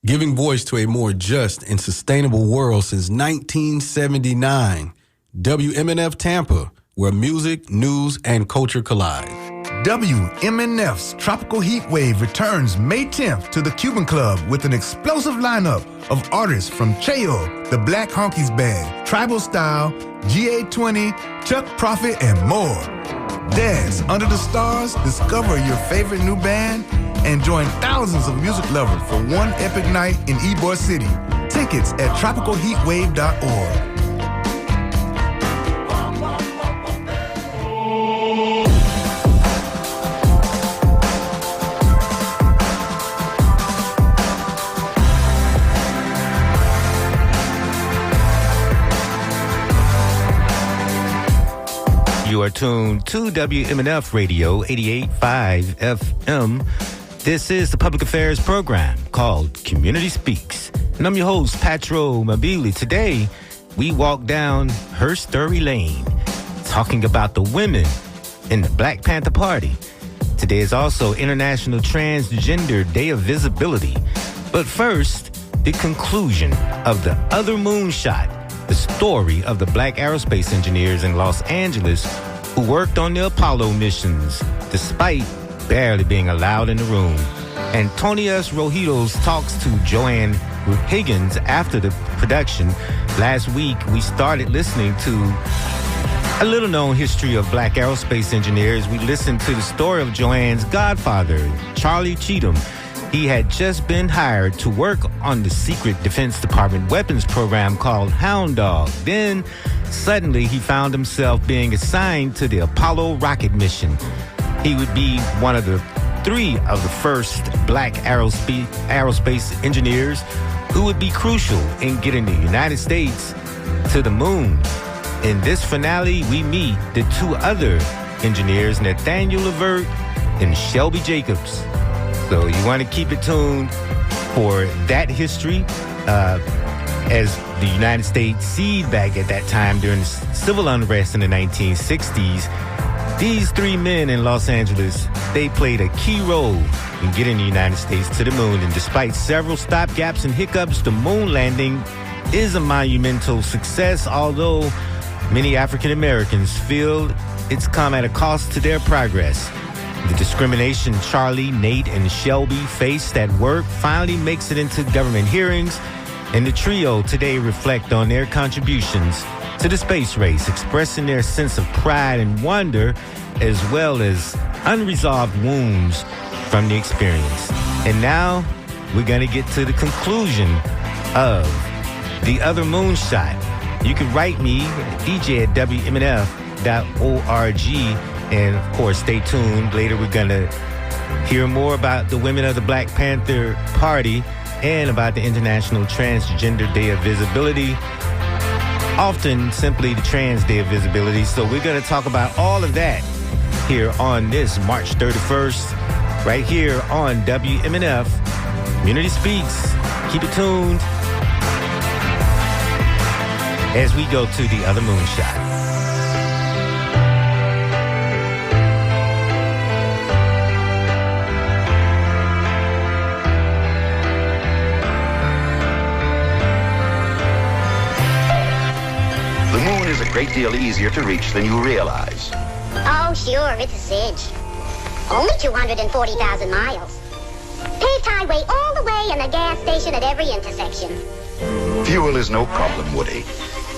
giving voice to a more just and sustainable world since 1979. WMNF Tampa, where music, news, and culture collide. WMNF's Tropical Heat Wave returns May 10th to the Cuban Club with an explosive lineup of artists from Cheo, the Black Honkies Band, Tribal Style, GA20, Chuck Prophet, and more. Dance under the stars, discover your favorite new band, and join thousands of music lovers for one epic night in Ybor City. Tickets at tropicalheatwave.org. You are tuned to WMNF Radio 88.5 FM. This is the public affairs program called Community Speaks. And I'm your host, Patro Mabili. Today, we walk down her story lane, talking about the women in the Black Panther Party. Today is also International Transgender Day of Visibility. But first, the conclusion of the other moonshot, the story of the black aerospace engineers in Los Angeles who worked on the Apollo missions despite barely being allowed in the room. Antonius Rojitos talks to Joanne Higgins after the production. Last week, we started listening to a little-known history of black aerospace engineers. We listened to the story of Joanne's godfather, Charlie Cheatham. He had just been hired to work on the secret Defense Department weapons program called Hound Dog. Then, suddenly, he found himself being assigned to the Apollo rocket mission. He would be one of the three of the first black aerospace engineers who would be crucial in getting the United States to the moon. In this finale, we meet the two other engineers, Nathaniel Levert and Shelby Jacobs. So you want to keep it tuned for that history as the United States seed back at that time during the civil unrest in the 1960s. These three men in Los Angeles, they played a key role in getting the United States to the moon. And despite several stopgaps and hiccups, the moon landing is a monumental success, although many African Americans feel it's come at a cost to their progress. The discrimination Charlie, Nate, and Shelby faced at work finally makes it into government hearings, and the trio today reflect on their contributions to the space race, expressing their sense of pride and wonder, as well as unresolved wounds from the experience. And now, we're going to get to the conclusion of the other moonshot. You can write me, DJ at WMNF.org. And, of course, stay tuned. Later, we're going to hear more about the women of the Black Panther Party and about the International Transgender Day of Visibility, often simply the Trans Day of Visibility. So we're going to talk about all of that here on this March 31st, right here on WMNF. Community Speaks. Keep it tuned as we go to the other moonshot. The moon is a great deal easier to reach than you realize. Oh, sure, it's a cinch. Only 240,000 miles. Paved highway all the way and a gas station at every intersection. Fuel is no problem, Woody.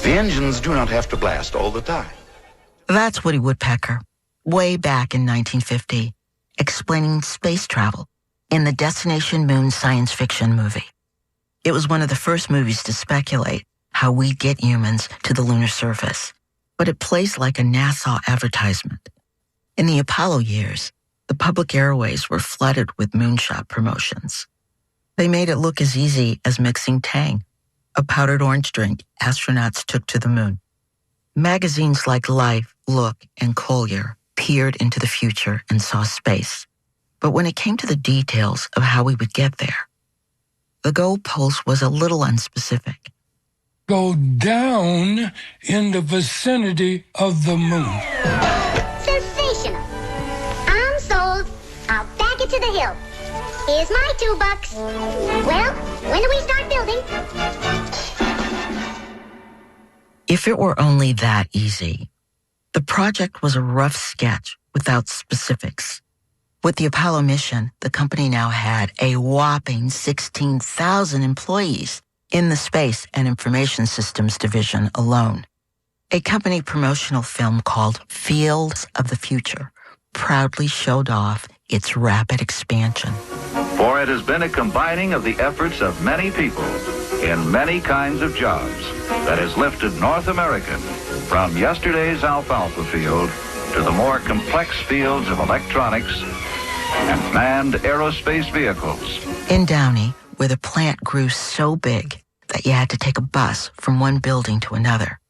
The engines do not have to blast all the time. That's Woody Woodpecker, way back in 1950, explaining space travel in the Destination Moon science fiction movie. It was one of the first movies to speculate how we get humans to the lunar surface, but it plays like a NASA advertisement. In the Apollo years, the public airways were flooded with moonshot promotions. They made it look as easy as mixing Tang, a powdered orange drink astronauts took to the moon. Magazines like Life, Look, and Collier peered into the future and saw space. But when it came to the details of how we would get there, the goalpost was a little unspecific. Go down in the vicinity of the moon. Sensational. I'll back it to the hill. Here's my $2. Well, When do we start building? If it were only that easy, the project was a rough sketch without specifics. With the Apollo mission, the company now had a whopping 16,000 employees in the Space and Information Systems Division alone. A company promotional film called Fields of the Future proudly showed off its rapid expansion. For it has been a combining of the efforts of many people in many kinds of jobs that has lifted North America from yesterday's alfalfa field to the more complex fields of electronics and manned aerospace vehicles. In Downey, where the plant grew so big that you had to take a bus from one building to another,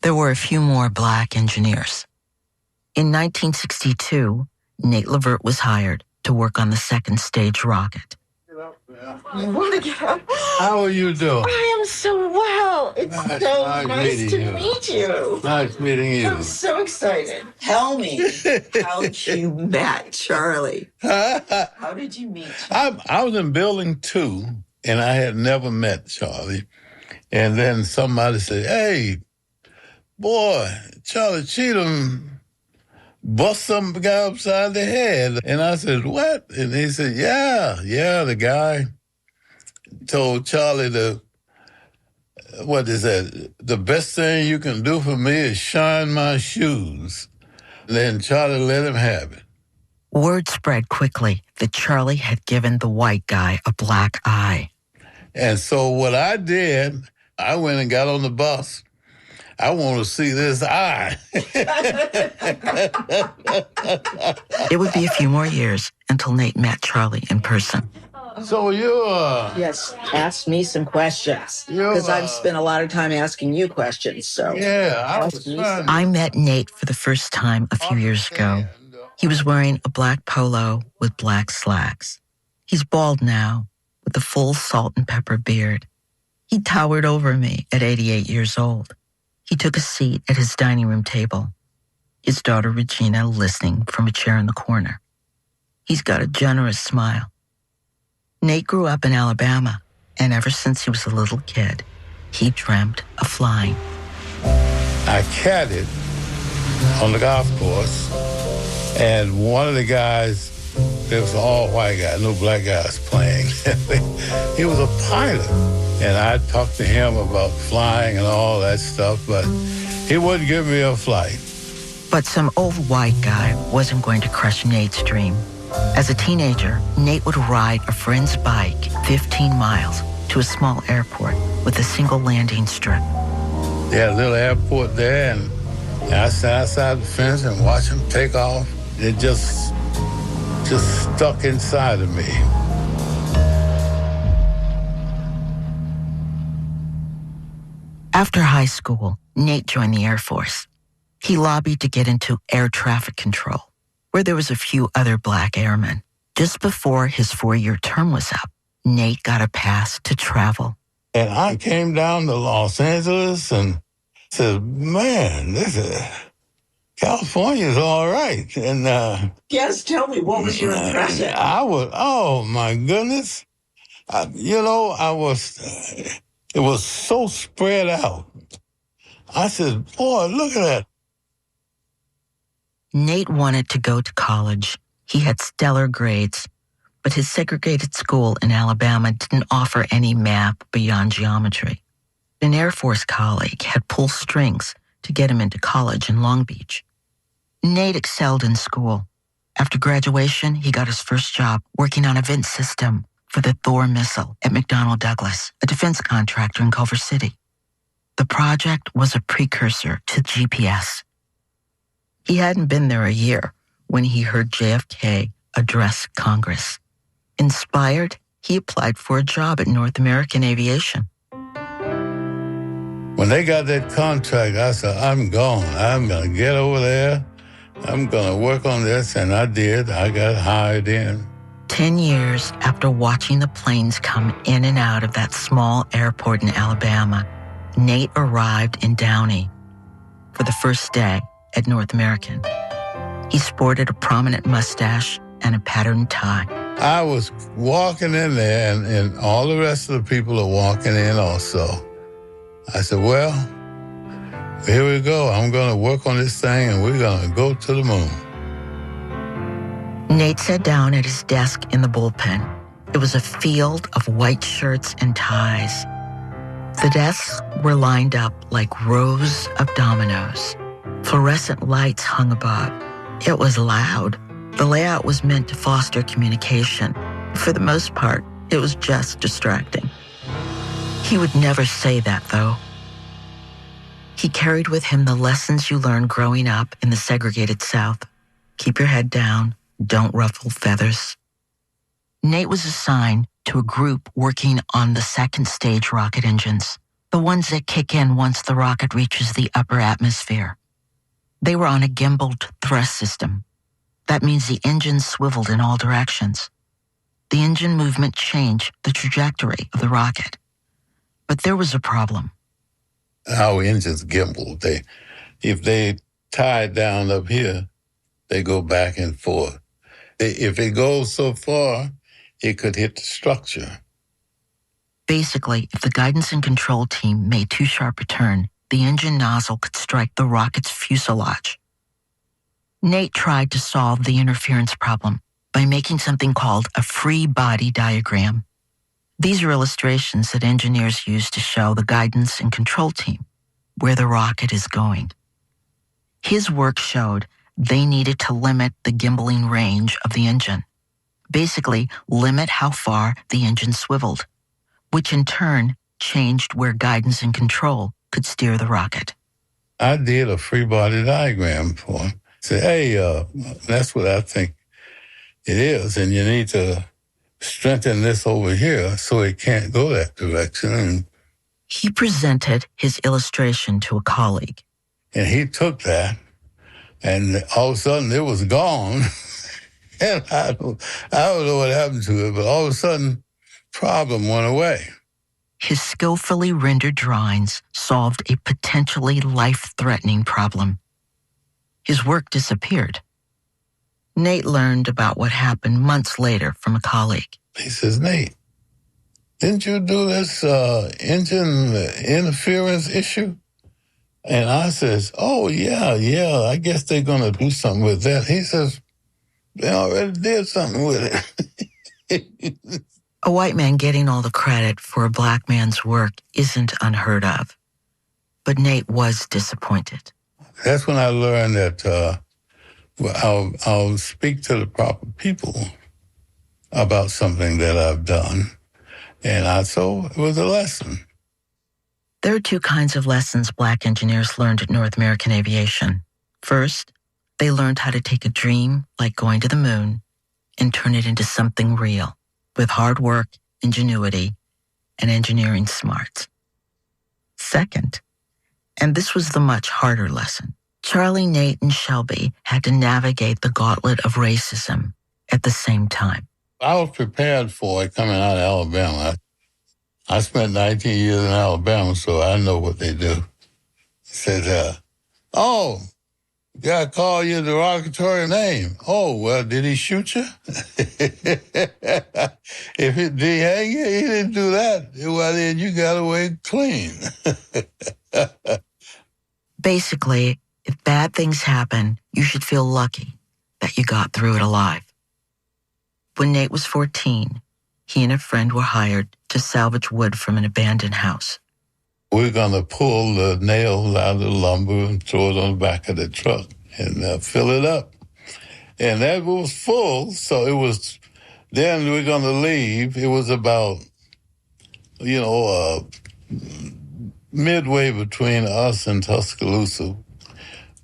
there were a few more black engineers. In 1962, Nate Levert was hired to work on the second stage rocket. You want to get up? How are you doing? I am so well. It's so nice to meet you. Nice meeting you. I'm so excited. Tell me how you met Charlie. How did you meet Charlie? I was in building 2, and I had never met Charlie. And then somebody said, hey, boy, Charlie Cheatham bust some guy upside the head. And I said, what? And he said, yeah, the guy told Charlie the best thing you can do for me is shine my shoes. Then Charlie let him have it. Word spread quickly that Charlie had given the white guy a black eye. And so what I did, I went and got on the bus. I want to see this eye. It would be a few more years until Nate met Charlie in person. So Yes, ask me some questions. Because I've spent a lot of time asking you questions. So yeah, I met Nate for the first time a few years ago. He was wearing a black polo with black slacks. He's bald now, with a full salt and pepper beard. He towered over me at 88 years old. He took a seat at his dining room table, his daughter Regina listening from a chair in the corner. He's got a generous smile. Nate grew up in Alabama, and ever since he was a little kid, he dreamt of flying. I caddied on the golf course, and one of the guys, there was an all-white guy, no black guys playing. He was a pilot, and I talked to him about flying and all that stuff, but he wouldn't give me a flight. But some old white guy wasn't going to crush Nate's dream. As a teenager, Nate would ride a friend's bike 15 miles to a small airport with a single landing strip. They had a little airport there, and I sat outside the fence and watched him take off. It just stuck inside of me. After high school, Nate joined the Air Force. He lobbied to get into air traffic control, where there was a few other black airmen. Just before his 4-year term was up, Nate got a pass to travel. And I came down to Los Angeles and said, man, California's all right. And yes, tell me, what was your impression? Oh my goodness. It was so spread out. I said, boy, look at that. Nate wanted to go to college. He had stellar grades, but his segregated school in Alabama didn't offer any math beyond geometry. An Air Force colleague had pulled strings to get him into college in Long Beach. Nate excelled in school. After graduation, he got his first job working on a vent system for the Thor missile at McDonnell Douglas, a defense contractor in Culver City. The project was a precursor to GPS. He hadn't been there a year when he heard JFK address Congress. Inspired, he applied for a job at North American Aviation. When they got that contract, I said, I'm gone. I'm going to get over there. I'm going to work on this. And I did. I got hired in. 10 years after watching the planes come in and out of that small airport in Alabama, Nate arrived in Downey for the first day at North American. He sported a prominent mustache and a patterned tie. I was walking in there, and all the rest of the people are walking in also. I said, well, here we go. I'm going to work on this thing, and we're going to go to the moon. Nate sat down at his desk in the bullpen. It was a field of white shirts and ties. The desks were lined up like rows of dominoes. Fluorescent lights hung above. It was loud. The layout was meant to foster communication. For the most part, it was just distracting. He would never say that, though. He carried with him the lessons you learned growing up in the segregated South. Keep your head down. Don't ruffle feathers. Nate was assigned to a group working on the second stage rocket engines, the ones that kick in once the rocket reaches the upper atmosphere. They were on a gimbaled thrust system. That means the engine swiveled in all directions. The engine movement changed the trajectory of the rocket. But there was a problem. Our engines gimbal. If they tie down up here, they go back and forth. If it goes so far, it could hit the structure. Basically, if the guidance and control team made too sharp a turn, the engine nozzle could strike the rocket's fuselage. Nate tried to solve the interference problem by making something called a free body diagram. These are illustrations that engineers use to show the guidance and control team where the rocket is going. His work showed they needed to limit the gimbaling range of the engine. Basically, limit how far the engine swiveled, which in turn changed where guidance and control could steer the rocket. I did a free body diagram for him. Say, hey, that's what I think it is, and you need to strengthen this over here so it can't go that direction. He presented his illustration to a colleague. And he took that, and all of a sudden it was gone. And I don't know what happened to it, but all of a sudden, problem went away. His skillfully rendered drawings solved a potentially life-threatening problem. His work disappeared. Nate learned about what happened months later from a colleague. He says, Nate, didn't you do this engine interference issue? And I says, oh, yeah, I guess they're going to do something with that. He says, they already did something with it. A white man getting all the credit for a black man's work isn't unheard of. But Nate was disappointed. That's when I learned that I'll speak to the proper people about something that I've done. And so it was a lesson. There are two kinds of lessons black engineers learned at North American Aviation. First, they learned how to take a dream like going to the moon and turn it into something real with hard work, ingenuity, and engineering smarts. Second, and this was the much harder lesson, Charlie, Nate, and Shelby had to navigate the gauntlet of racism at the same time. I was prepared for it coming out of Alabama. I spent 19 years in Alabama, so I know what they do. He said, oh, got to call you a derogatory name. Oh, well, did he shoot you? If did he hang you? He didn't do that. Well, then you got away clean. Basically, if bad things happen, you should feel lucky that you got through it alive. When Nate was 14, he and a friend were hired to salvage wood from an abandoned house. We're going to pull the nails out of the lumber and throw it on the back of the truck and fill it up. And that was full, so it was, then we're going to leave. It was about, midway between us and Tuscaloosa.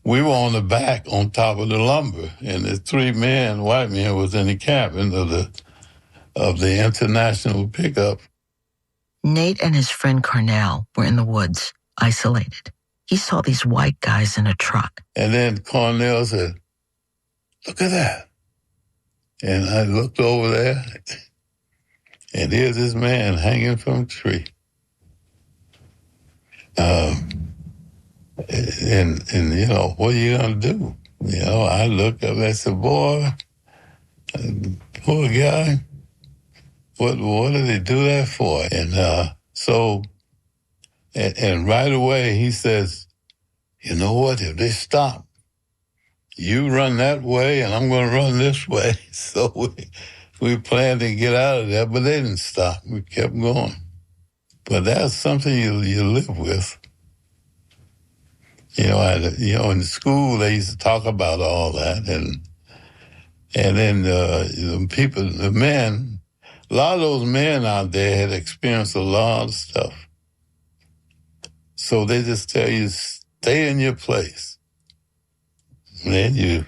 We were on the back on top of the lumber, and the three men, white men, was in the cabin of the international pickup. Nate and his friend Cornell were in the woods, isolated. He saw these white guys in a truck. And then Cornell said, look at that. And I looked over there, and here's this man hanging from a tree. And what are you going to do? I looked up and I said, boy, poor guy, what did they do that for? And and right away he says, you know what, if they stop, you run that way and I'm going to run this way. So we planned to get out of there, but they didn't stop. We kept going. But that's something you live with. You know, in school they used to talk about all that, and then the men, a lot of those men out there had experienced a lot of stuff. So they just tell you, stay in your place. And then you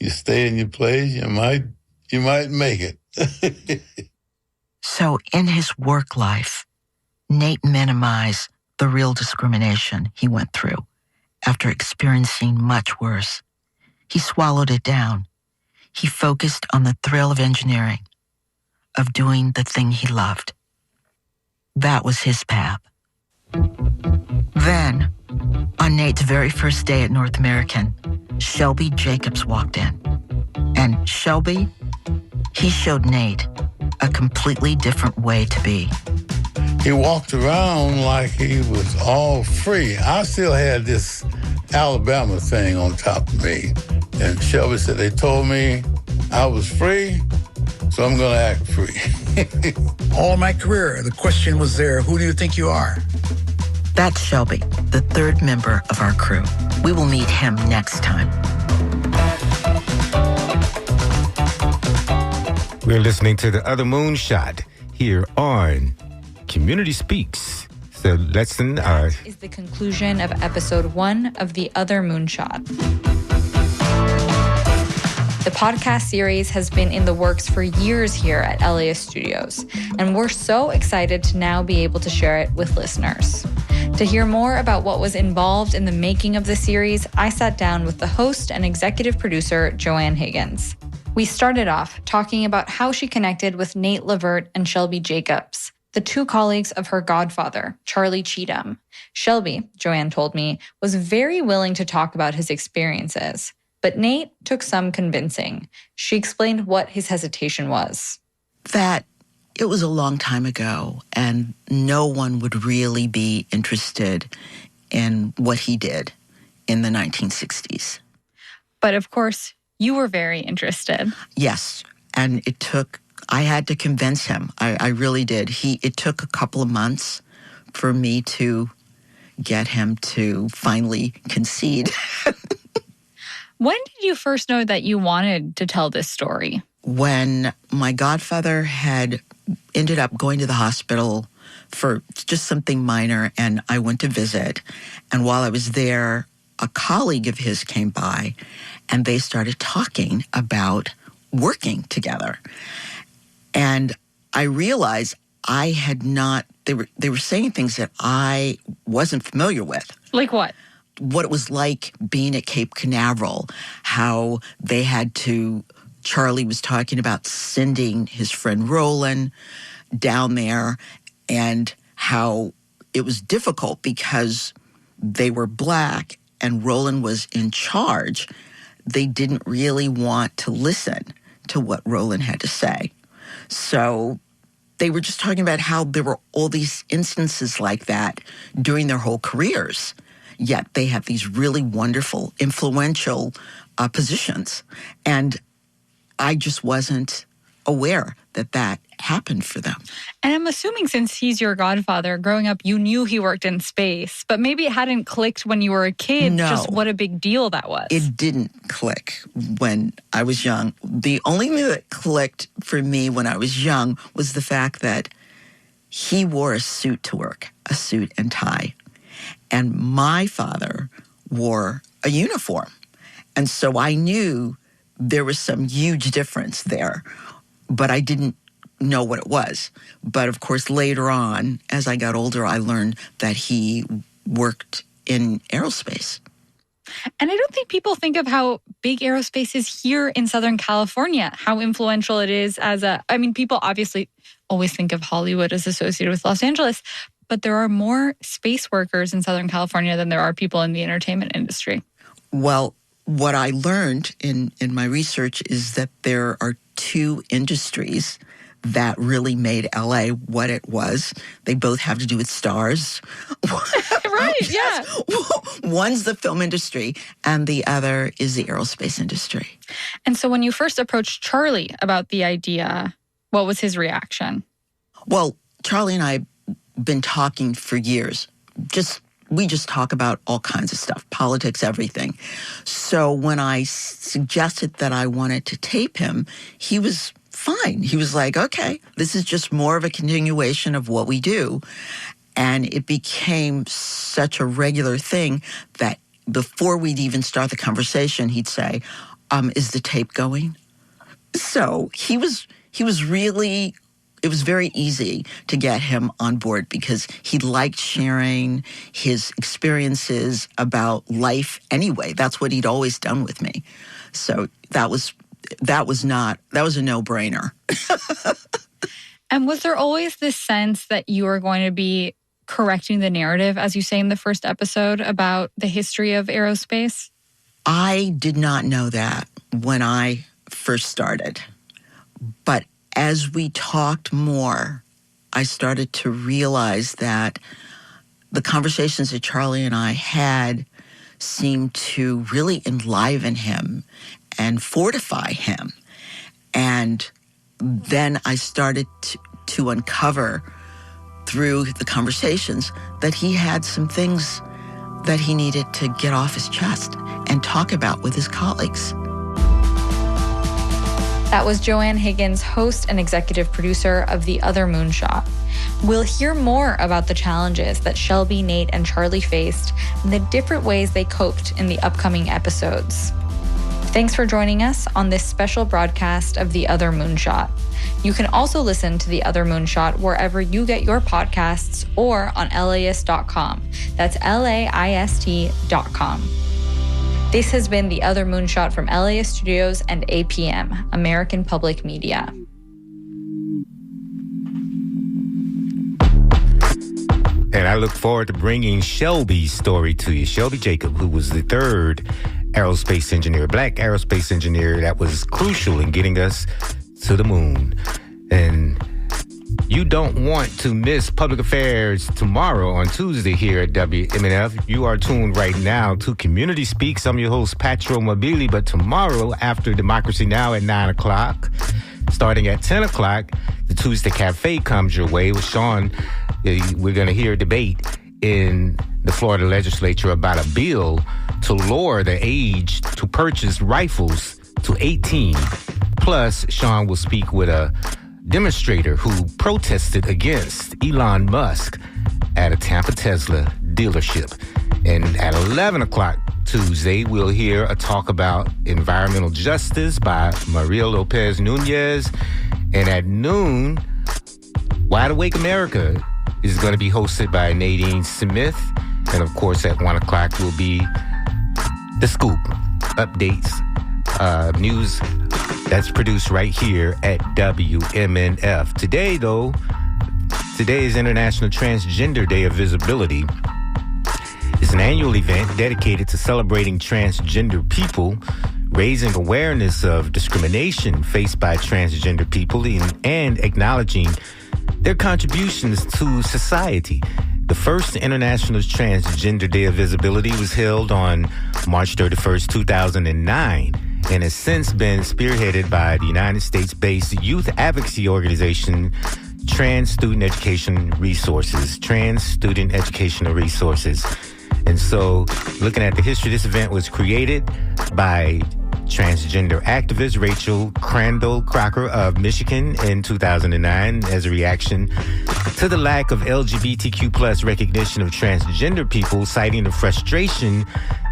stay in your place, you might make it. So in his work life, Nate minimized the real discrimination he went through after experiencing much worse. He swallowed it down. He focused on the thrill of engineering, of doing the thing he loved. That was his path. Then, on Nate's very first day at North American, Shelby Jacobs walked in. And Shelby, he showed Nate a completely different way to be. He walked around like he was all free. I still had this Alabama thing on top of me. And Shelby said, they told me I was free, so I'm going to act free. All my career, the question was there, who do you think you are? That's Shelby, the third member of our crew. We will meet him next time. We're listening to The Other Moonshot here on Community Speaks. So lesson is the conclusion of episode 1 of The Other Moonshot. The podcast series has been in the works for years here at LAist Studios, and we're so excited to now be able to share it with listeners. To hear more about what was involved in the making of the series, I sat down with the host and executive producer, Joanne Higgins. We started off talking about how she connected with Nate Levert and Shelby Jacobs, the two colleagues of her godfather, Charlie Cheatham. Shelby, Joanne told me, was very willing to talk about his experiences. But Nate took some convincing. She explained what his hesitation was. That it was a long time ago, and no one would really be interested in what he did in the 1960s. But of course, you were very interested. Yes, and I had to convince him. I really did. It took a couple of months for me to get him to finally concede. When did you first know that you wanted to tell this story? When my godfather had ended up going to the hospital for just something minor, and I went to visit. And while I was there, a colleague of his came by, and they started talking about working together. And I realized I had not, they were saying things that I wasn't familiar with. Like what? What it was like being at Cape Canaveral, how they had to, Charlie was talking about sending his friend Roland down there, and how it was difficult because they were Black and Roland was in charge. They didn't really want to listen to what Roland had to say. So they were just talking about how there were all these instances like that during their whole careers. Yet they have these really wonderful, influential positions. And I just wasn't aware that that happened for them. And I'm assuming since he's your godfather, growing up, you knew he worked in space, but maybe it hadn't clicked when you were a kid, just what a big deal that was. It didn't click when I was young. The only thing that clicked for me when I was young was the fact that he wore a suit to work, a suit and tie. And my father wore a uniform. And so I knew there was some huge difference there, but I didn't know what it was. But of course, later on, as I got older, I learned that he worked in aerospace. And I don't think people think of how big aerospace is here in Southern California, how influential it is people obviously always think of Hollywood as associated with Los Angeles, but there are more space workers in Southern California than there are people in the entertainment industry. Well, what I learned in my research is that there are two industries that really made LA what it was. They both have to do with stars. Right, yes. Yeah. One's the film industry, and the other is the aerospace industry. And so when you first approached Charlie about the idea, what was his reaction? Well, Charlie and I have been talking for years. We just talk about all kinds of stuff, politics, everything. So when I suggested that I wanted to tape him, he was fine. He was like, okay, this is just more of a continuation of what we do. And it became such a regular thing that before we'd even start the conversation, he'd say, is the tape going? So he was really, it was very easy to get him on board because he liked sharing his experiences about life anyway. That's what he'd always done with me. So that was a no-brainer. And was there always this sense that you were going to be correcting the narrative, as you say in the first episode, about the history of aerospace? I did not know that when I first started. But as we talked more, I started to realize that the conversations that Charlie and I had seemed to really enliven him and fortify him. And then I started to uncover through the conversations that he had some things that he needed to get off his chest and talk about with his colleagues. That was Joanne Higgins, host and executive producer of The Other Moonshot. We'll hear more about the challenges that Shelby, Nate, and Charlie faced and the different ways they coped in the upcoming episodes. Thanks for joining us on this special broadcast of The Other Moonshot. You can also listen to The Other Moonshot wherever you get your podcasts or on LAist.com. That's LAIST.com. This has been The Other Moonshot from LAist Studios and APM, American Public Media. And I look forward to bringing Shelby's story to you. Shelby Jacob, who was the third aerospace engineer, black aerospace engineer that was crucial in getting us to the moon. And you don't want to miss Public Affairs tomorrow on Tuesday here at WMNF. You are tuned right now to Community Speaks. I'm your host, Patro Mobili. But tomorrow, after Democracy Now! At 9 o'clock, starting at 10 o'clock, the Tuesday Cafe comes your way with Sean. We're going to hear a debate in the Florida legislature about a bill to lower the age to purchase rifles to 18. Plus, Sean will speak with a demonstrator who protested against Elon Musk at a Tampa Tesla dealership. And at 11 o'clock Tuesday, we'll hear a talk about environmental justice by Maria Lopez Nunez. And at noon, Wide Awake America is going to be hosted by Nadine Smith. And of course, at 1 o'clock will be The Scoop, updates, news that's produced right here at WMNF. Today is International Transgender Day of Visibility. It's an annual event dedicated to celebrating transgender people, raising awareness of discrimination faced by transgender people, and acknowledging their contributions to society. The first International Transgender Day of Visibility was held on March 31st, 2009, and has since been spearheaded by the United States-based youth advocacy organization Trans Student Educational Resources. And so, looking at the history, this event was created by transgender activist Rachel Crandall Crocker of Michigan in 2009 as a reaction to the lack of LGBTQ plus recognition of transgender people, citing the frustration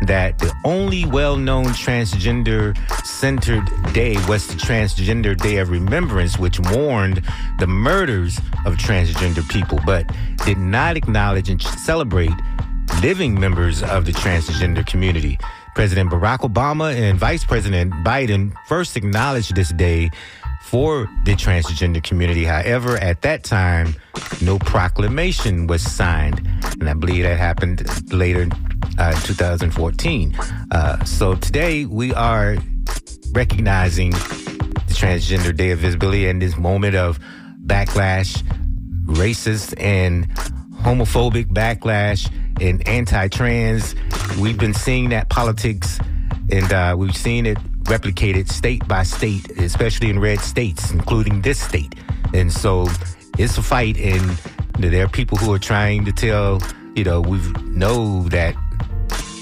that the only well-known transgender-centered day was the Transgender Day of Remembrance, which mourned the murders of transgender people, but did not acknowledge and celebrate living members of the transgender community. President Barack Obama and Vice President Biden first acknowledged this day for the transgender community. However, at that time, no proclamation was signed. And I believe that happened later in 2014. So today we are recognizing the Transgender Day of Visibility and this moment of backlash, racist and homophobic backlash, and anti-trans. We've been seeing that politics, and we've seen it replicated state by state, especially in red states, including this state. And so it's a fight, and there are people who are trying to tell, we know that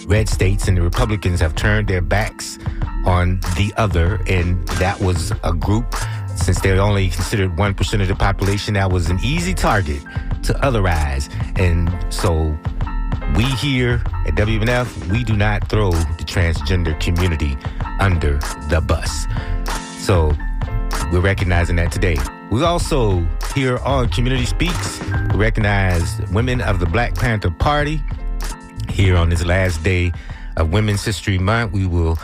red states and the Republicans have turned their backs on the other, and that was a group, since they're only considered 1% of the population, that was an easy target to otherize. And so we here at WMNF, we do not throw the transgender community under the bus. So we're recognizing that today. We also, here on Community Speaks, we recognize women of the Black Panther Party. Here on this last day of Women's History Month, we will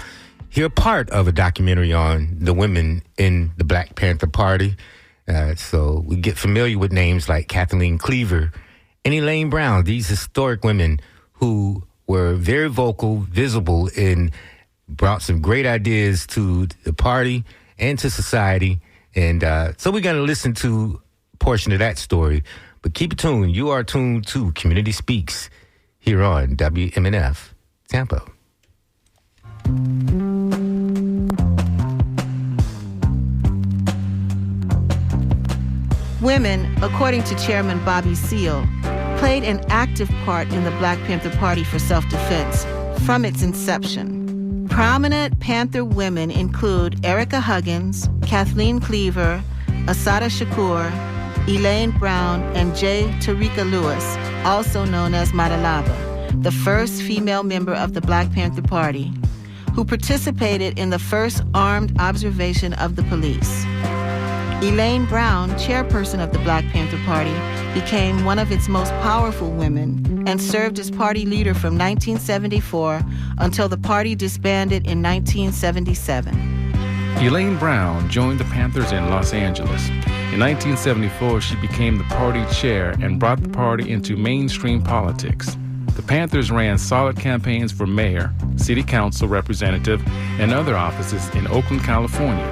hear part of a documentary on the women in the Black Panther Party. So we get familiar with names like Kathleen Cleaver and Elaine Brown, these historic women who were very vocal, visible, and brought some great ideas to the party and to society. And so we're going to listen to a portion of that story. But keep it tuned. You are tuned to Community Speaks here on WMNF Tampa. Women, according to Chairman Bobby Seale, played an active part in the Black Panther Party for self-defense from its inception. Prominent Panther women include Erica Huggins, Kathleen Cleaver, Assata Shakur, Elaine Brown, and J. Tarika Lewis, also known as Madalaba, the first female member of the Black Panther Party, who participated in the first armed observation of the police. Elaine Brown, chairperson of the Black Panther Party, became one of its most powerful women and served as party leader from 1974 until the party disbanded in 1977. Elaine Brown joined the Panthers in Los Angeles. In 1974, she became the party chair and brought the party into mainstream politics. The Panthers ran solid campaigns for mayor, city council representative, and other offices in Oakland, California.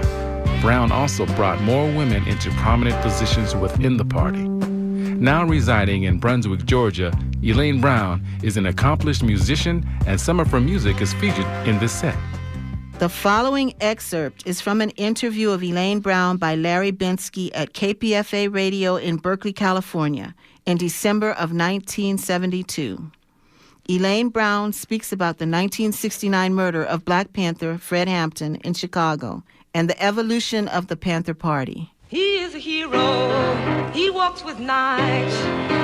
Brown also brought more women into prominent positions within the party. Now residing in Brunswick, Georgia, Elaine Brown is an accomplished musician, and some of her music is featured in this set. The following excerpt is from an interview of Elaine Brown by Larry Bensky at KPFA Radio in Berkeley, California, in December of 1972. Elaine Brown speaks about the 1969 murder of Black Panther Fred Hampton in Chicago and the evolution of the Panther Party. He is a hero, he walks with night,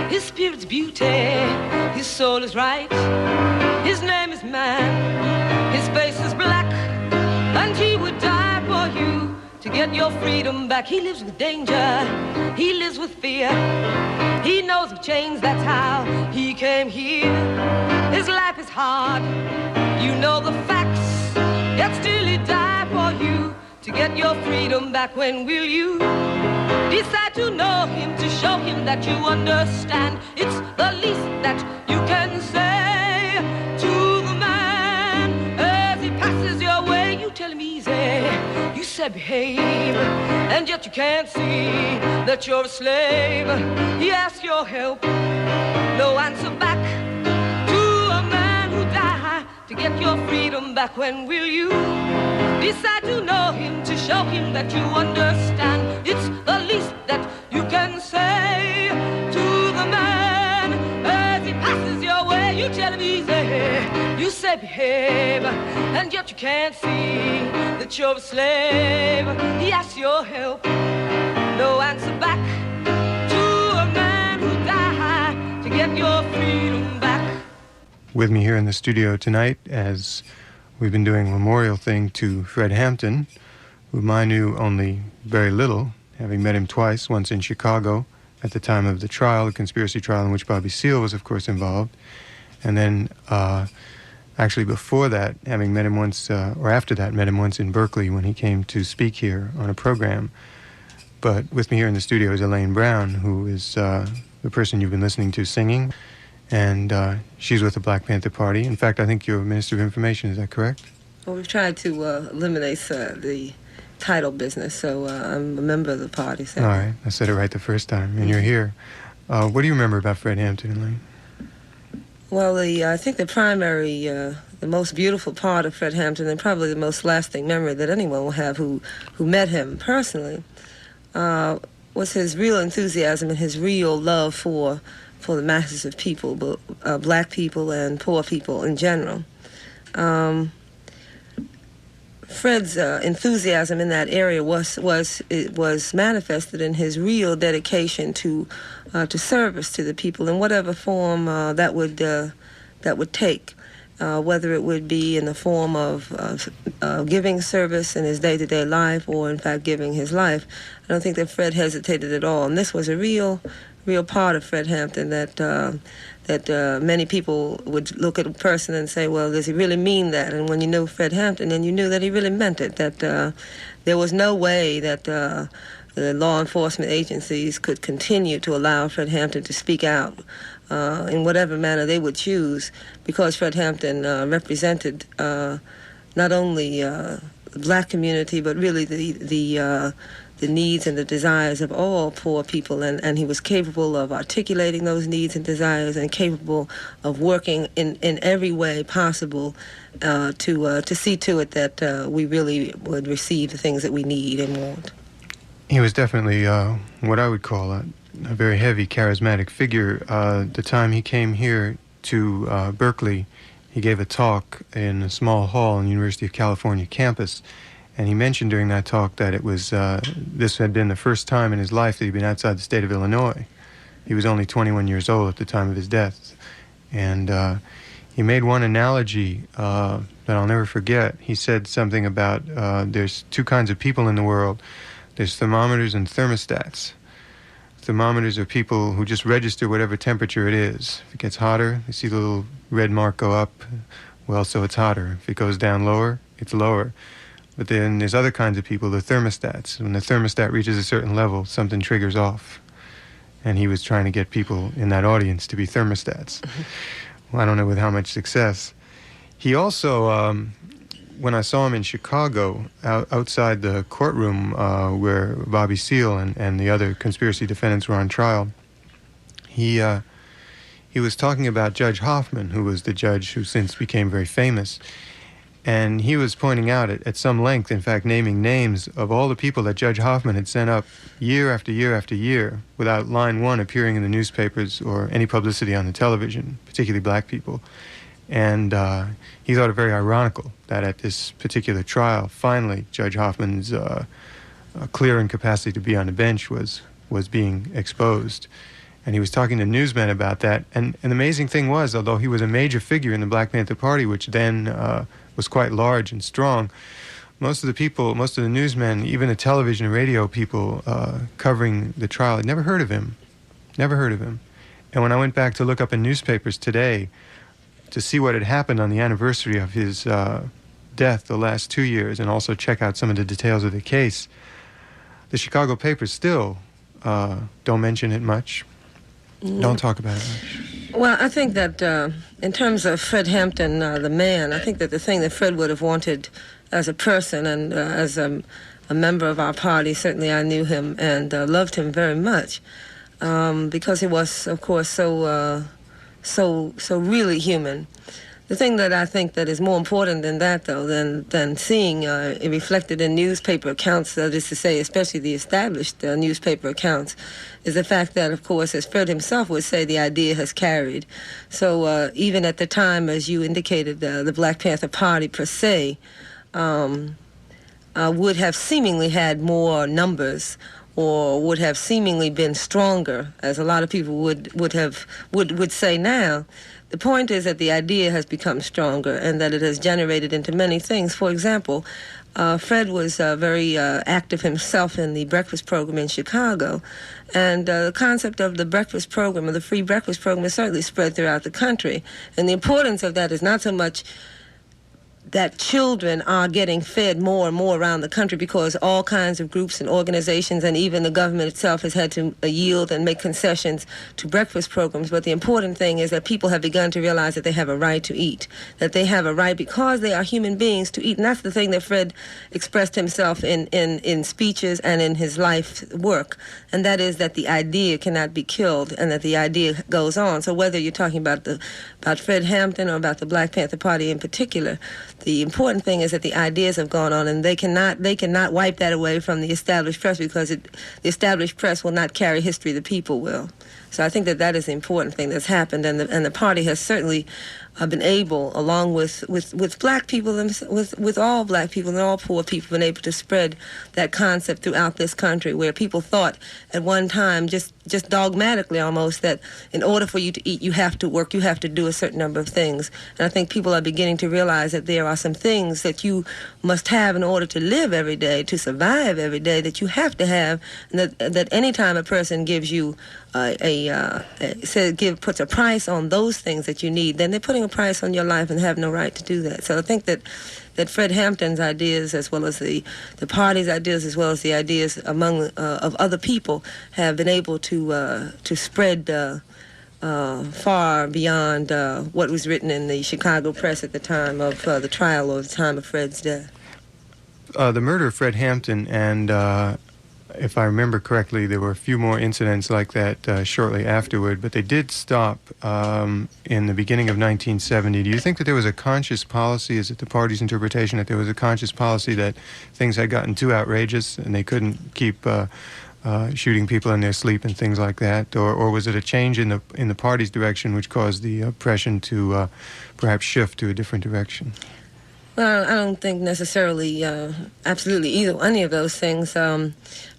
his spirit's beauty, his soul is right, his name is man, his face is black, and he would die for you to get your freedom back. He lives with danger, he lives with fear, he knows of chains, that's how he came here. His life is hard, you know the facts, yet still he died for you to get your freedom back. When will you decide to know him, to show him that you understand? It's the least that you can say to the man as he passes your way. You tell him easy, you said behave, and yet you can't see that you're a slave. He asks your help, no answer back to a man who died to get your freedom back. When will you decide to know him, to show him that you understand? It's the least that you can say to the man as he passes your way. You tell him easy, you say behave, and yet you can't see that you're a slave. He asks your help, no answer back to a man who died to get your freedom back. With me here in the studio tonight, as we've been doing a memorial thing to Fred Hampton, whom I knew only very little, having met him twice, once in Chicago at the time of the trial, the conspiracy trial in which Bobby Seale was, of course, involved, and then actually before that, having met him once, or after that, met him once in Berkeley when he came to speak here on a program. But with me here in the studio is Elaine Brown, who is the person you've been listening to singing, and she's with the Black Panther Party. In fact, I think you're Minister of Information, is that correct? Well, we've tried to eliminate the title business, so I'm a member of the party. So. All right, I said it right the first time, and you're here. What do you remember about Fred Hampton, Elaine? Well, I think the primary, the most beautiful part of Fred Hampton, and probably the most lasting memory that anyone will have who met him personally, was his real enthusiasm and his real love for the masses of people, black people and poor people in general. Fred's enthusiasm in that area was manifested in his real dedication to service to the people in whatever form that would take, whether it would be in the form of giving service in his day-to-day life, or in fact giving his life. I don't think that Fred hesitated at all, and this was a real part of Fred Hampton that many people would look at a person and say, well, does he really mean that? And when you know Fred Hampton, then you knew that he really meant it, that there was no way that the law enforcement agencies could continue to allow Fred Hampton to speak out in whatever manner they would choose, because Fred Hampton represented not only the black community, but really the needs and the desires of all poor people, and he was capable of articulating those needs and desires, and capable of working in every way possible to see to it that we really would receive the things that we need and want. He was definitely what I would call a very heavy, charismatic figure. The time he came here to Berkeley, he gave a talk in a small hall on the University of California campus. And he mentioned during that talk that it was this had been the first time in his life that he'd been outside the state of Illinois. He was only 21 years old at the time of his death. And he made one analogy that I'll never forget. He said something about there's two kinds of people in the world. There's thermometers and thermostats. Thermometers are people who just register whatever temperature it is. If it gets hotter, they see the little red mark go up, well, so it's hotter. If it goes down lower, it's lower. But then there's other kinds of people, the thermostats. When the thermostat reaches a certain level, something triggers off. And he was trying to get people in that audience to be thermostats. Well, I don't know with how much success. He also, when I saw him in Chicago, outside the courtroom where Bobby Seale and the other conspiracy defendants were on trial, he was talking about Judge Hoffman, who was the judge who since became very famous. And he was pointing out at some length, in fact, naming names of all the people that Judge Hoffman had sent up year after year after year without line one appearing in the newspapers or any publicity on the television, particularly black people. And he thought it very ironical that at this particular trial, finally, Judge Hoffman's clear incapacity to be on the bench was being exposed. And he was talking to newsmen about that. And the amazing thing was, although he was a major figure in the Black Panther Party, which then was quite large and strong, most of the people, most of the newsmen, even the television and radio people covering the trial had never heard of him. Never heard of him. And when I went back to look up in newspapers today to see what had happened on the anniversary of his death the last 2 years, and also check out some of the details of the case, the Chicago papers still don't mention it much. Don't talk about it much. Well, I think that in terms of Fred Hampton, the man, I think that the thing that Fred would have wanted as a person and as a member of our party, certainly I knew him and loved him very much because he was, of course, so really human. The thing that I think that is more important than that, though, than seeing it reflected in newspaper accounts, that is to say, especially the established newspaper accounts, is the fact that, of course, as Fred himself would say, the idea has carried. So even at the time, as you indicated, the Black Panther Party, per se, would have seemingly had more numbers or would have seemingly been stronger, as a lot of people would say now. The point is that the idea has become stronger and that it has generated into many things. For example, Fred was very active himself in the breakfast program in Chicago. And the concept of the breakfast program, or the free breakfast program, is certainly spread throughout the country. And the importance of that is not so much that children are getting fed more and more around the country because all kinds of groups and organizations and even the government itself has had to yield and make concessions to breakfast programs. But the important thing is that people have begun to realize that they have a right to eat, that they have a right because they are human beings to eat. And that's the thing that Fred expressed himself in speeches and in his life work. And that is that the idea cannot be killed and that the idea goes on. So whether you're talking about Fred Hampton or about the Black Panther Party in particular, the important thing is that the ideas have gone on, and they cannot wipe that away from the established press because the established press will not carry history; the people will. So I think that is the important thing that's happened, and the party has certainly been able, along with black people, with all black people and all poor people, been able to spread that concept throughout this country, where people thought at one time, just dogmatically almost, that in order for you to eat, you have to work, you have to do a certain number of things. And I think people are beginning to realize that there are some things that you must have in order to live every day, to survive every day, that you have to have, and that any time a person gives you puts a price on those things that you need, then they're putting a price on your life and have no right to do that. So I think that Fred Hampton's ideas, as well as the party's ideas, as well as the ideas among of other people, have been able to spread far beyond what was written in the Chicago press at the time of the trial or the time of Fred's death. The murder of Fred Hampton and if I remember correctly, there were a few more incidents like that shortly afterward, but they did stop in the beginning of 1970. Do you think that there was a conscious policy? Is it the party's interpretation that there was a conscious policy that things had gotten too outrageous and they couldn't keep shooting people in their sleep and things like that? Or was it a change in the party's direction which caused the oppression to perhaps shift to a different direction? Well, I don't think necessarily, absolutely any of those things.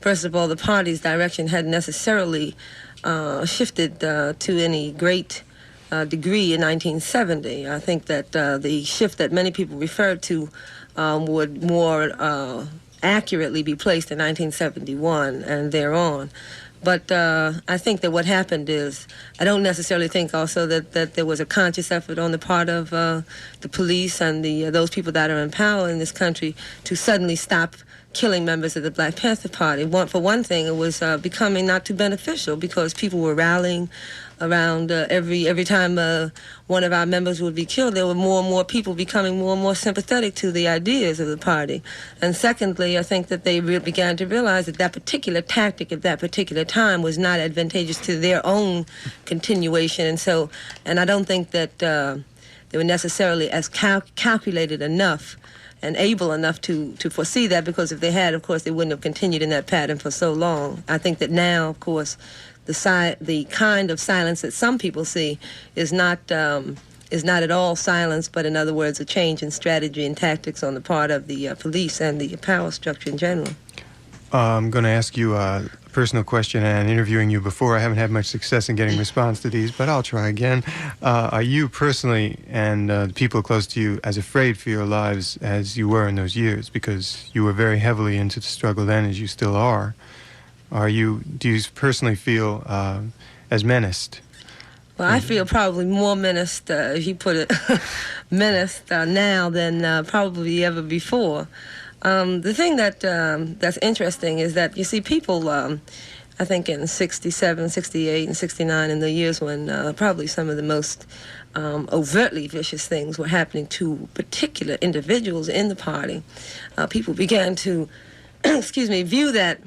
First of all, the party's direction hadn't necessarily shifted to any great degree in 1970. I think that the shift that many people referred to would more accurately be placed in 1971 and thereon. But I think that what happened is, I don't necessarily think also that there was a conscious effort on the part of the police and those people that are in power in this country to suddenly stop killing members of the Black Panther Party. For one thing, it was becoming not too beneficial because people were rallying around every time one of our members would be killed. There were more and more people becoming more and more sympathetic to the ideas of the party. And secondly, I think that they began to realize that that particular tactic at that particular time was not advantageous to their own continuation. And I don't think that they were necessarily as calculated enough and able enough to foresee that, because if they had, of course, they wouldn't have continued in that pattern for so long. I think that now, of course, the kind of silence that some people see is not at all silence, but in other words, a change in strategy and tactics on the part of the police and the power structure in general. I'm going to ask you a personal question, and interviewing you before, I haven't had much success in getting response to these, but I'll try again. Are you personally and the people close to you as afraid for your lives as you were in those years? Because you were very heavily into the struggle then, as you still are. Do you personally feel as menaced? Well, I feel probably more menaced, if you put it, menaced now than probably ever before. The thing that's interesting is that, you see, people, I think in 67, 68, and 69, in the years when probably some of the most overtly vicious things were happening to particular individuals in the party, people began to, view that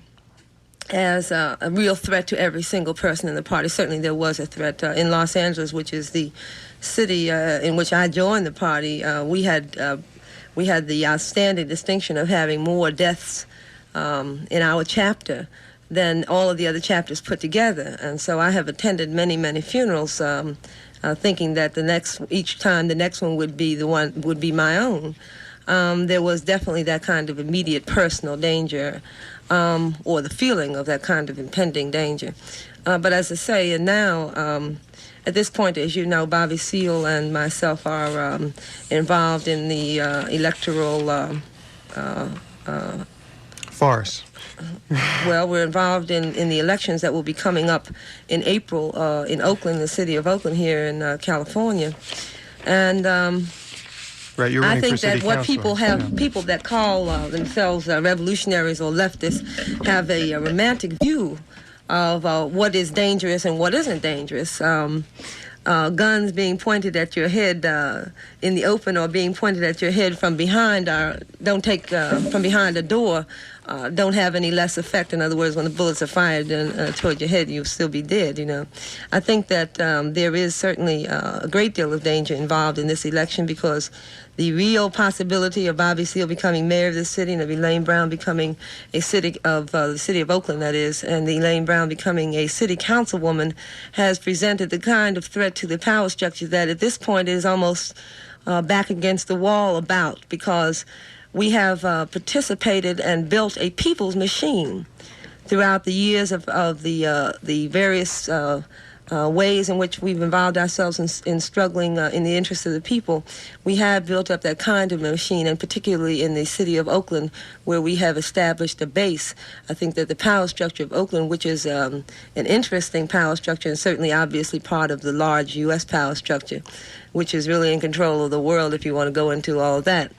as a real threat to every single person in the party. Certainly there was a threat. In Los Angeles, which is the city in which I joined the party, we had the outstanding distinction of having more deaths in our chapter than all of the other chapters put together. And so I have attended many, many funerals, thinking that each time the next one would be my own. There was definitely that kind of immediate personal danger, or the feeling of that kind of impending danger. But as I say, and now, at this point, as you know, Bobby Seale and myself are involved in the electoral farce. Well, we're involved in the elections that will be coming up in April in Oakland, the city of Oakland here in California. And Right, you're I running think for city that what council. people have, people that call themselves revolutionaries or leftists, have a romantic view of what is dangerous and what isn't dangerous. Guns being pointed at your head in the open, or being pointed at your head from behind, from behind a door, don't have any less effect. In other words, when the bullets are fired toward your head, you'll still be dead, you know. I think that there is certainly a great deal of danger involved in this election, because the real possibility of Bobby Seale becoming mayor of this city, and of Elaine Brown becoming the city of Oakland, that is, and Elaine Brown becoming a city councilwoman, has presented the kind of threat to the power structure that at this point is almost back against the wall about, because we have participated and built a people's machine throughout the years of the various ways in which we've involved ourselves in struggling in the interest of the people. We have built up that kind of machine, and particularly in the city of Oakland, where we have established a base. I think that the power structure of Oakland, which is an interesting power structure, and certainly obviously part of the large U.S. power structure, which is really in control of the world, if you want to go into all of that,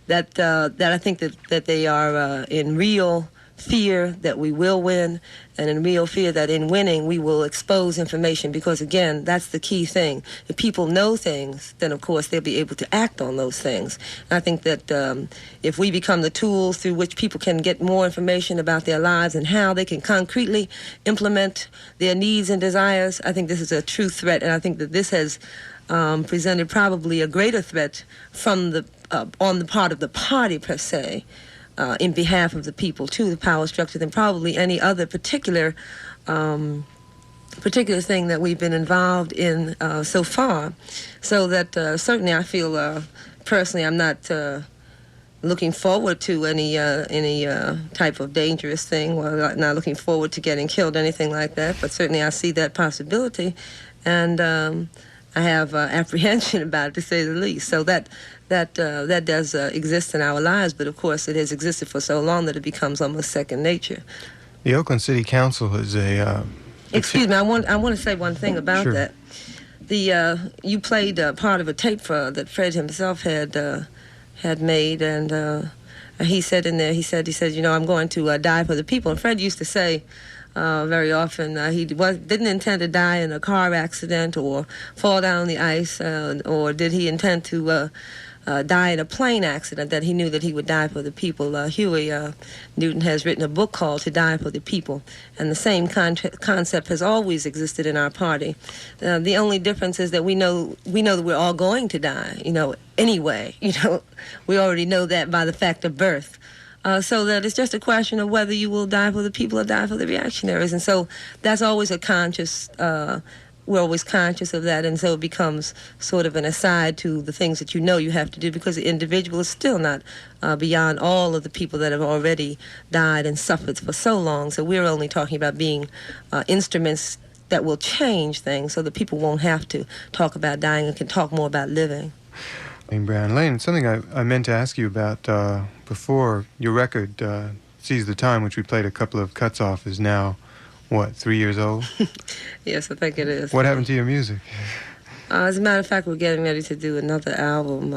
that I think that they are in real fear that we will win, and in real fear that in winning we will expose information, because again, that's the key thing. If people know things, then of course they'll be able to act on those things. And I think that if we become the tools through which people can get more information about their lives and how they can concretely implement their needs and desires, I think this is a true threat, and I think that this has presented probably a greater threat from on the part of the party per se, in behalf of the people, to the power structure, than probably any other particular thing that we've been involved in so far. So that certainly I feel personally I'm not looking forward to any type of dangerous thing, or not looking forward to getting killed, anything like that. But certainly I see that possibility, and I have apprehension about it, to say the least. So that does exist in our lives, but of course it has existed for so long that it becomes almost second nature. The Oakland City Council is a... Excuse me, I want to say one thing about Sure. that. You played part of a tape that Fred himself had made, and he said in there, he said, you know, I'm going to die for the people. And Fred used to say very often he didn't intend to die in a car accident or fall down on the ice, or did he intend to die in a plane accident, that he knew that he would die for the people. Huey Newton has written a book called To Die for the People, and the same concept has always existed in our party. The only difference is that we know that we're all going to die, you know, anyway. You know, we already know that by the fact of birth. So that it's just a question of whether you will die for the people or die for the reactionaries. And so that's always a conscious, we're always conscious of that, and so it becomes sort of an aside to the things that you know you have to do, because the individual is still not beyond all of the people that have already died and suffered for so long. So we're only talking about being instruments that will change things, so that people won't have to talk about dying and can talk more about living. Brown Lane, something I meant to ask you about before. Your record, Seize the Time, which we played a couple of cuts off, is now, what, 3 years old? Yes, I think it is. What happened to your music? As a matter of fact, we're getting ready to do another album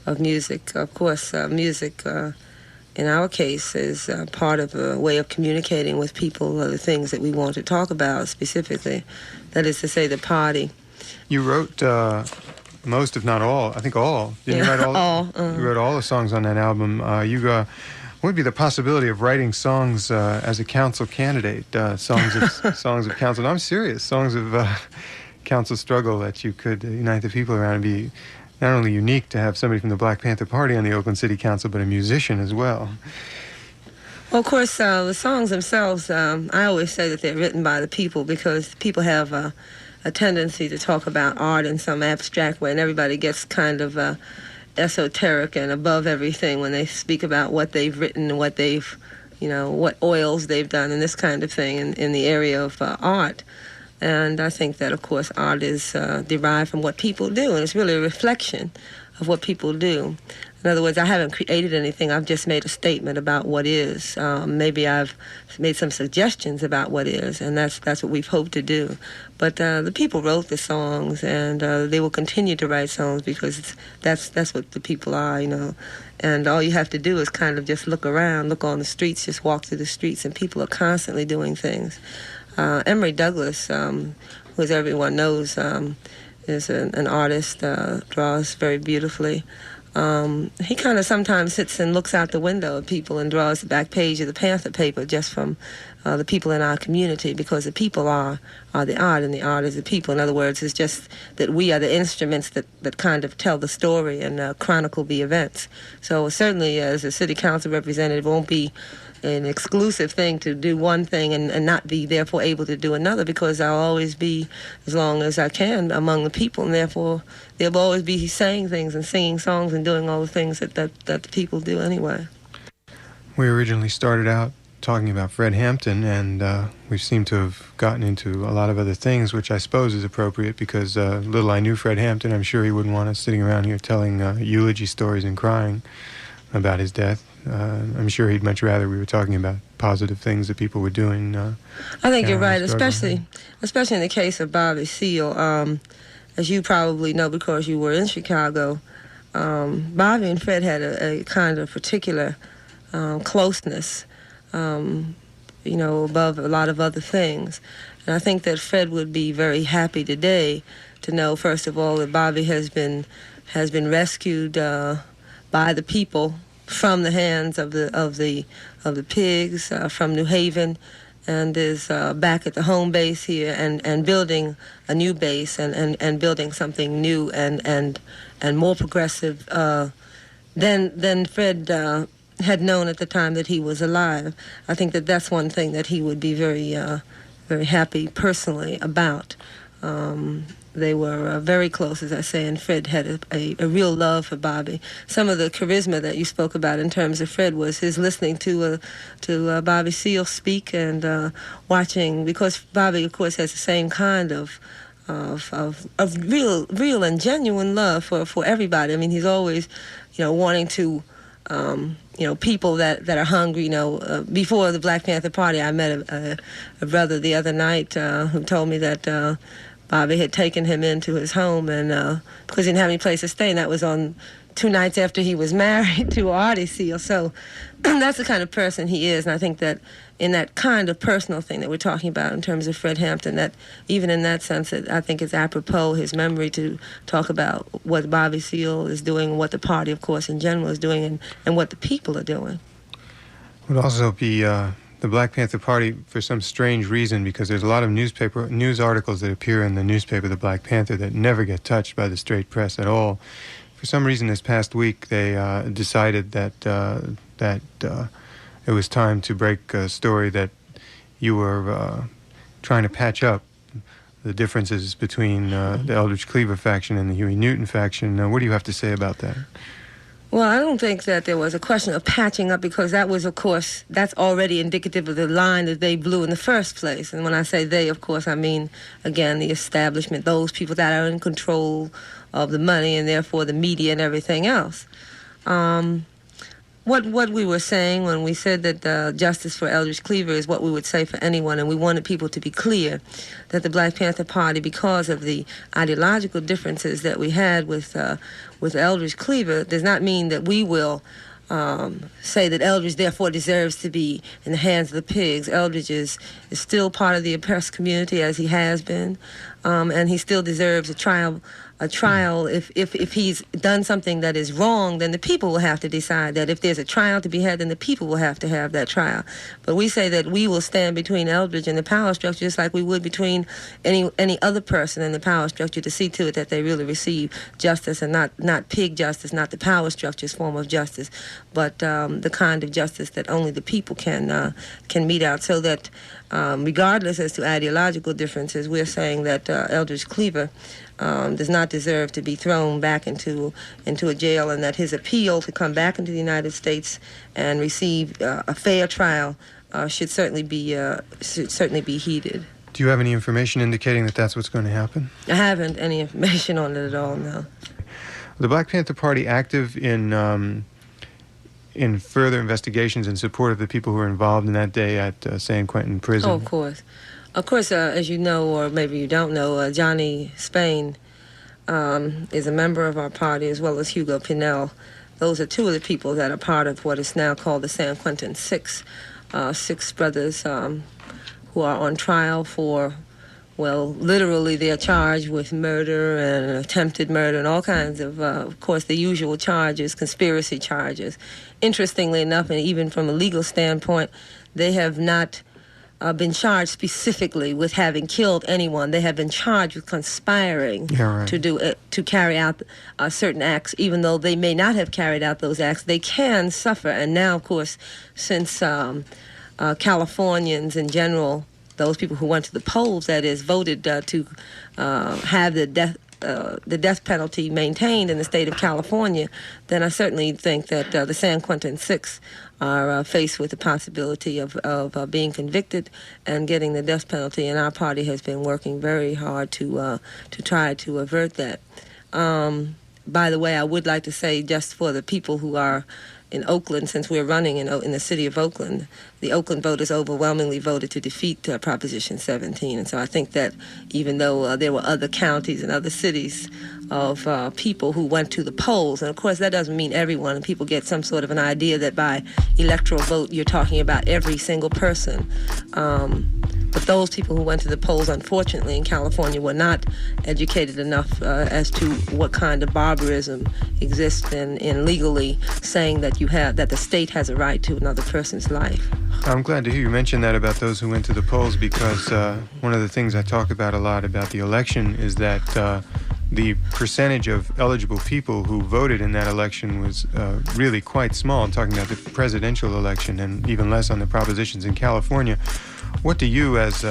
of music. Of course, music, in our case, is part of a way of communicating with people, the things that we want to talk about specifically. That is to say, the party. You wrote most, if not all, I think all. Did you write all? All. You wrote all the songs on that album. What would be the possibility of writing songs as a council candidate? Songs of council. No, I'm serious. Songs of council struggle that you could unite the people around, and be not only unique to have somebody from the Black Panther Party on the Oakland City Council, but a musician as well. Well, of course, the songs themselves, I always say that they're written by the people, because people have a tendency to talk about art in some abstract way, and everybody gets kind of esoteric and above everything when they speak about what they've written and what they've, you know, what oils they've done and this kind of thing in the area of art. And I think that, of course, art is derived from what people do, and it's really a reflection of what people do. In other words, I haven't created anything. I've just made a statement about what is. Maybe I've made some suggestions about what is, and that's what we've hoped to do. But the people wrote the songs, and they will continue to write songs because that's what the people are, you know. And all you have to do is kind of just look around, look on the streets, just walk through the streets, and people are constantly doing things. Emory Douglas, who, as everyone knows, is an artist, draws very beautifully. He kind of sometimes sits and looks out the window at people and draws the back page of the Panther paper just from the people in our community, because the people are the art and the art is the people. In other words, it's just that we are the instruments that kind of tell the story and chronicle the events. So certainly as a city council representative, it won't be an exclusive thing to do one thing and not be therefore able to do another, because I'll always be, as long as I can, among the people, and therefore they'll always be saying things and singing songs and doing all the things that the people do anyway. We originally started out talking about Fred Hampton, and we seem to have gotten into a lot of other things, which I suppose is appropriate because little I knew Fred Hampton, I'm sure he wouldn't want us sitting around here telling eulogy stories and crying about his death. I'm sure he'd much rather we were talking about positive things that people were doing. I think you're right, especially in the case of Bobby Seale. As you probably know because you were in Chicago, Bobby and Fred had a kind of particular closeness, above a lot of other things. And I think that Fred would be very happy today to know, first of all, that Bobby has been rescued by the people from the hands of the pigs from New Haven, and is back at the home base here and building a new base and building something new and more progressive than Fred had known at the time that he was alive. I think that that's one thing that he would be very very happy personally about. They were very close, as I say, and Fred had a real love for Bobby. Some of the charisma that you spoke about in terms of Fred was his listening to Bobby Seale speak and watching, because Bobby, of course, has the same kind of real and genuine love for everybody. I mean, he's always, wanting to, people that are hungry. Before the Black Panther Party, I met a brother the other night who told me that Bobby had taken him into his home and because he didn't have any place to stay, and that was on 2 nights after he was married to Artie Seale. So that's the kind of person he is, and I think that in that kind of personal thing that we're talking about in terms of Fred Hampton, that even in that sense, I think it's apropos, his memory, to talk about what Bobby Seale is doing, what the party, of course, in general is doing, and what the people are doing. Would also be the Black Panther Party, for some strange reason, because there's a lot of news articles that appear in the newspaper, the Black Panther, that never get touched by the straight press at all. For some reason, this past week, they decided that it was time to break a story that you were trying to patch up the differences between the Eldridge Cleaver faction and the Huey Newton faction. What do you have to say about that? Well, I don't think that there was a question of patching up, because that was, of course, that's already indicative of the line that they blew in the first place. And when I say they, of course, I mean, again, the establishment, those people that are in control of the money and therefore the media and everything else. What we were saying when we said that justice for Eldridge Cleaver is what we would say for anyone, and we wanted people to be clear that the Black Panther Party, because of the ideological differences that we had with Eldridge Cleaver, does not mean that we will say that Eldridge therefore deserves to be in the hands of the pigs. Eldridge is still part of the oppressed community, as he has been, and he still deserves a trial. If he's done something that is wrong, then the people will have to decide that. If there's a trial to be had, then the people will have to have that trial. But we say that we will stand between Eldridge and the power structure, just like we would between any other person in the power structure, to see to it that they really receive justice, and not pig justice, not the power structure's form of justice, but the kind of justice that only the people can mete out. So that regardless as to ideological differences, we're saying that Eldridge Cleaver does not deserve to be thrown back into a jail, and that his appeal to come back into the United States and receive a fair trial should certainly be heeded. Do you have any information indicating that that's what's going to happen? I haven't any information on it at all, no. The Black Panther Party active in further investigations in support of the people who were involved in that day at San Quentin Prison? Oh, of course. Of course, as you know, or maybe you don't know, Johnny Spain is a member of our party, as well as Hugo Pinell. Those are two of the people that are part of what is now called the San Quentin Six. Six brothers who are on trial for, well, literally they're charged with murder and attempted murder and all kinds of course, the usual charges, conspiracy charges. Interestingly enough, and even from a legal standpoint, they have not been charged specifically with having killed anyone. They have been charged with conspiring to carry out certain acts, even though they may not have carried out those acts. They can suffer, and now, of course, since Californians in general, those people who went to the polls, that is, voted to have the death penalty maintained in the state of California, then I certainly think that the San Quentin Six are faced with the possibility of being convicted and getting the death penalty, and our party has been working very hard to try to avert that. By the way, I would like to say, just for the people who are in Oakland, since we're running in the city of Oakland, the Oakland voters overwhelmingly voted to defeat Proposition 17. And so I think that even though there were other counties and other cities of people who went to the polls, and of course that doesn't mean everyone, and people get some sort of an idea that by electoral vote you're talking about every single person. But those people who went to the polls, unfortunately, in California were not educated enough as to what kind of barbarism exists in legally saying that that the state has a right to another person's life. I'm glad to hear you mention that about those who went to the polls, because one of the things I talk about a lot about the election is that the percentage of eligible people who voted in that election was really quite small. I'm talking about the presidential election, and even less on the propositions in California. What do you, as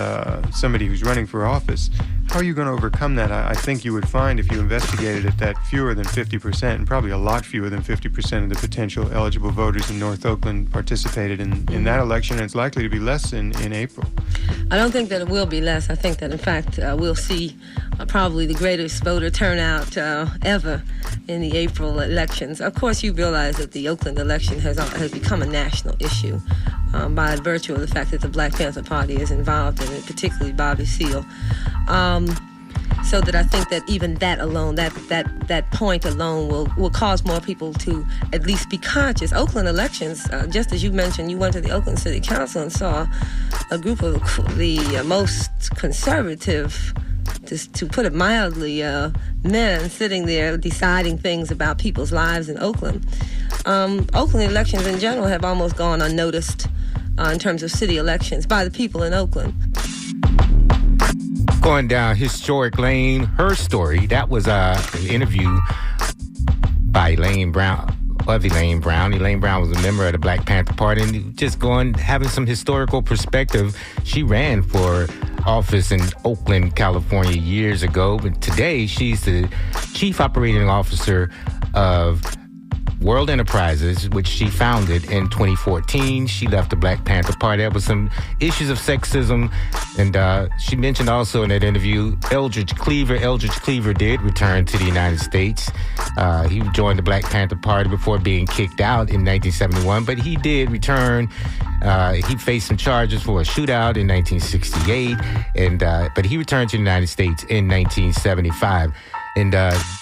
somebody who's running for office, how are you going to overcome that? I think you would find, if you investigated it, that fewer than 50%, and probably a lot fewer than 50% of the potential eligible voters in North Oakland participated in that election, and it's likely to be less in April. I don't think that it will be less. I think that, in fact, we'll see probably the greatest voter turnout ever in the April elections. Of course, you realize that the Oakland election has become a national issue by virtue of the fact that the Black Panther Party is involved in it, particularly Bobby Seale. So that I think that even that alone, that point alone will cause more people to at least be conscious. Oakland elections, just as you mentioned, you went to the Oakland City Council and saw a group of the most conservative, to put it mildly, men sitting there deciding things about people's lives in Oakland. Oakland elections in general have almost gone unnoticed in terms of city elections by the people in Oakland. Going down historic lane, her story, that was an interview by Elaine Brown. Elaine Brown was a member of the Black Panther Party, and just having some historical perspective. She ran for office in Oakland, California years ago, but today she's the chief operating officer of World Enterprises, which she founded in 2014. She left the Black Panther Party. There was some issues of sexism, and she mentioned also in that interview Eldridge Cleaver. Eldridge Cleaver did return to the United States. He joined the Black Panther Party before being kicked out in 1971, but he did return. He faced some charges for a shootout in 1968, but he returned to the United States in 1975. And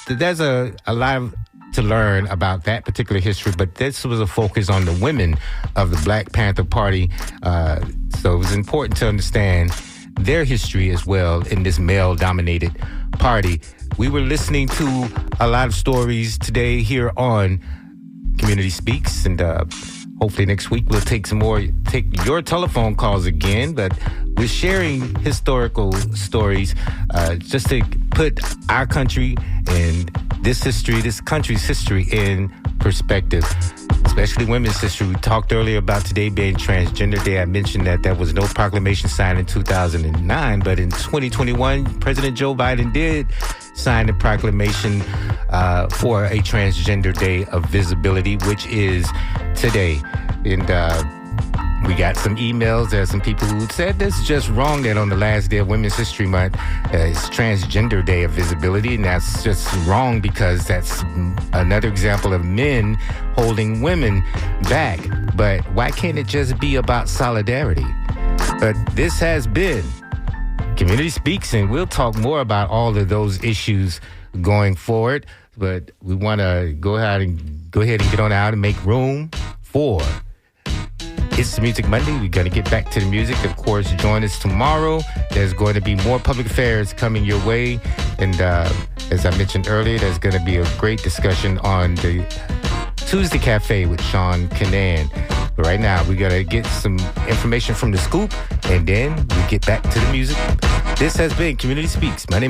there's a lot to learn about that particular history, but this was a focus on the women of the Black Panther Party. So it was important to understand their history as well in this male-dominated party. We were listening to a lot of stories today here on Community Speaks, and hopefully next week we'll take your telephone calls again, but we're sharing historical stories just to put our country and this country's history in perspective, especially women's history. We talked earlier about today being Transgender Day. I mentioned that there was no proclamation signed in 2009, but in 2021, President Joe Biden did sign the proclamation for a Transgender Day of Visibility, which is today. And We got some emails. There's some people who said this is just wrong that on the last day of Women's History Month it's Transgender Day of Visibility, and that's just wrong because that's another example of men holding women back. But why can't it just be about solidarity? But this has been Community Speaks, and we'll talk more about all of those issues going forward. But we want to go ahead and get on out and make room for It's the Music Monday. We're going to get back to the music. Of course, join us tomorrow. There's going to be more public affairs coming your way. And as I mentioned earlier, there's going to be a great discussion on the Tuesday Cafe with Sean Canan. But right now, we're going to get some information from the scoop, and then we get back to the music. This has been Community Speaks. My name is